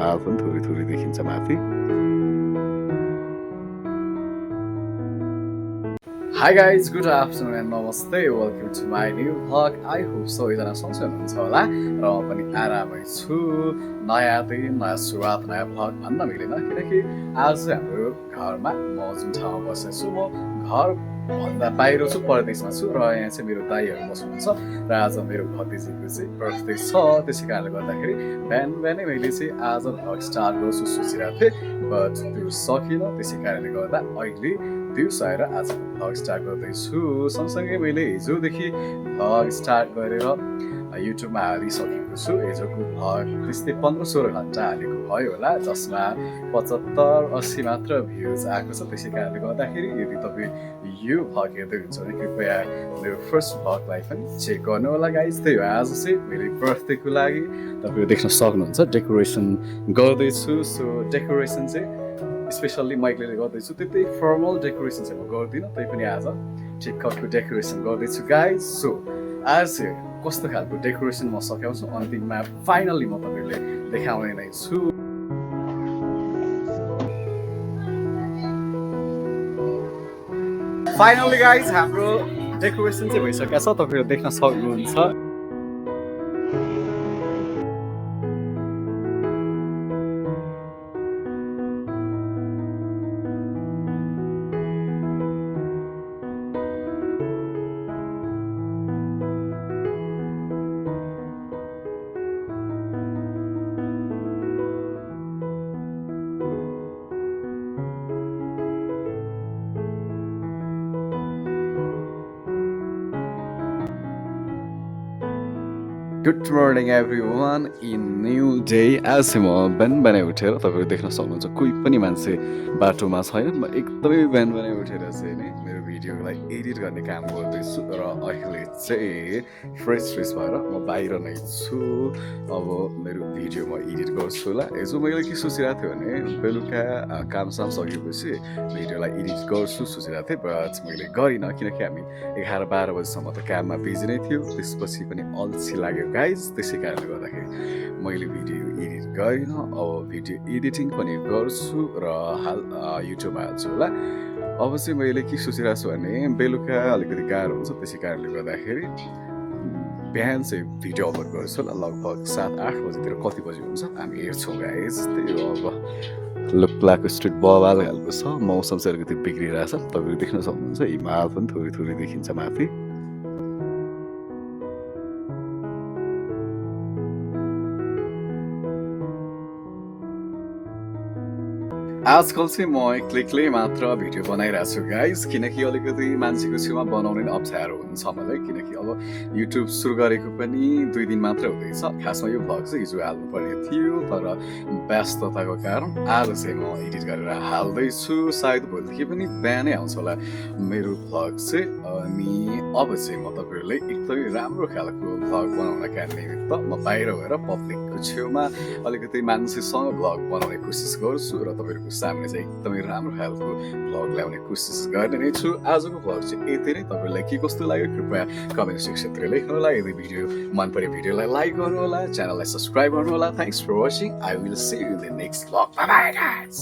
हिमाल पनि थोरै थोरै देखिन्छ माथि। Hi guys, good afternoon and namaste. Welcome to my new vlog. I hope so एकजना सन्चै हुनुहुन्छ होला र म पनि आरामै छु। नयाँ दिन, नयाँ सुरुवात, नयाँ भ्लग भन्न मिलेन किनकि आज हाम्रो घरमा म जुन ठाउँमा बसेको छु म घरभन्दा बाहिर छु, परदेशमा छु र यहाँ चाहिँ मेरो दाइहरू बस्नुहुन्छ र आज मेरो भतिजीको चाहिँ बर्थडे छ। त्यसै कारणले गर्दाखेरि बिहानै मैले चाहिँ आज भ्लग स्टार्ट गर्छु सोचिरहेको थिएँ, बट त्यो सकिनँ। त्यसै कारणले गर्दा अहिले दिउँसो आएर आजको भ्लग स्टार्ट गर्दैछु। सँगसँगै मैले हिजोदेखि भ्लग स्टार्ट गरेर युट्युबमा हालिसकेको छु। हिजोको भ्लग त्यस्तै 15-16 घन्टा हालेको भयो होला, जसमा 75-80 मात्र भ्युज आएको छ। त्यसै कारणले गर्दाखेरि यदि तपाईँ यो भ्लग हेर्दै हुनुहुन्छ भने कृपया मेरो फर्स्ट भ्लगलाई पनि चेक गर्नु होला गाइज। त्यही हो आज चाहिँ मेरो बर्थडेको लागि तपाईँहरू देख्न सक्नुहुन्छ डेकोरेसन गर्दैछु। सो डेकोरेसन चाहिँ स्पेसल्ली मैले गर्दैछु, त्यतै फर्मल डेकोरेसन चाहिँ म गर्दिनँ, तै पनि आज ठिक्कको डेकोरेसन गर्दैछु गाइज। सो आज कस्तो खालको डेकोरेसन म सघाउँछु अन्तिममा फाइनल्ली म तपाईँहरूले देखाउने नै छु। फाइनल्ली गाइज हाम्रो डेकोरेसन चाहिँ भइसकेको छ, तपाईँहरू देख्न सक्नुहुन्छ। Good morning every one in new day. आज चाहिँ म बिहानै उठेर तपाईँहरू देख्न सक्नुहुन्छ कोही पनि मान्छे बाटोमा छैन। म एकदमै बिहानै उठेर चाहिँ नि मेरो भिडियोलाई एडिट गर्ने काम गर्दैछु र अहिले चाहिँ फ्रेस भएर म बाहिर नै छु। अब मेरो भिडियो म एडिट गर्छु होला। हिजो मैले के सोचिरहेको थिएँ भने बेलुका कामसाम सकेपछि भिडियोलाई एडिट गर्छु सोचिरहेको थिएँ, बट मैले गरिनँ किनकि हामी 11-12 बजीसम्म त काममा बिजी नै थियो। त्यसपछि पनि अल्छी लाग्यो गाइज, त्यसै कारणले गर्दाखेरि मैले भिडियो एडिट गरिनँ। अब भिडियो एडिटिङ पनि गर्छु र हाल युट्युबमा हाल्छु होला। अब चाहिँ मैले के सोचिरहेको छु भने बेलुका अलिकति गाह्रो हुन्छ, त्यसै कारणले गर्दाखेरि बिहान चाहिँ भिडियो अपलोड गर्छु होला। लगभग 7-8 बजीतिर कति बजी हुन्छ हामी हेर्छौँ गाइज। त्यही हो अब लुक्लाको स्ट्रिट बवाल खालको छ, मौसम चाहिँ अलिकति बिग्रिरहेछ। तपाईँहरू देख्न सक्नुहुन्छ हिमाल पनि थोरै थोरै देखिन्छ माथि। आजकल चाहिँ म एक्लै मात्र भिडियो बनाइरहेको छु गाइज, किनकि अलिकति मान्छेको छेउमा बनाउनु नै अप्ठ्यारो हुन्छ मलाई। किनकि अब युट्युब सुरु गरेको पनि 2 दिन मात्रै हुँदैछ। खासमा यो भ्लग चाहिँ हिजो हाल्नुपर्ने थियो, तर व्यस्तताको कारण आज चाहिँ म एडिट गरेर हाल्दैछु। सायद भोलिदेखि पनि बिहानै आउँछ होला मेरो भ्लग चाहिँ। अनि अब चाहिँ म तपाईँहरूलाई एकदमै राम्रो खालको भ्लग बनाउनका निमित्त म बाहिर गएर पब्लिकको छेउमा अलिकति मान्छेसँग भ्लग बनाउने कोसिस गर्छु र तपाईँहरूको सामने चाहिँ एकदमै राम्रो खालको भ्लग ल्याउने कोसिस गर्ने नै छु। आजको भ्लग चाहिँ यति नै। तपाईँलाई के कस्तो लाग्यो कृपया कमेन्ट सेक्सनतिर लेख्नु होला। यदि भिडियो मन परे भिडियोलाई लाइक गर्नु होला, च्यानललाई सब्सक्राइब गर्नु होला। Thanks for watching. I will see you in the next vlog. Bye bye guys.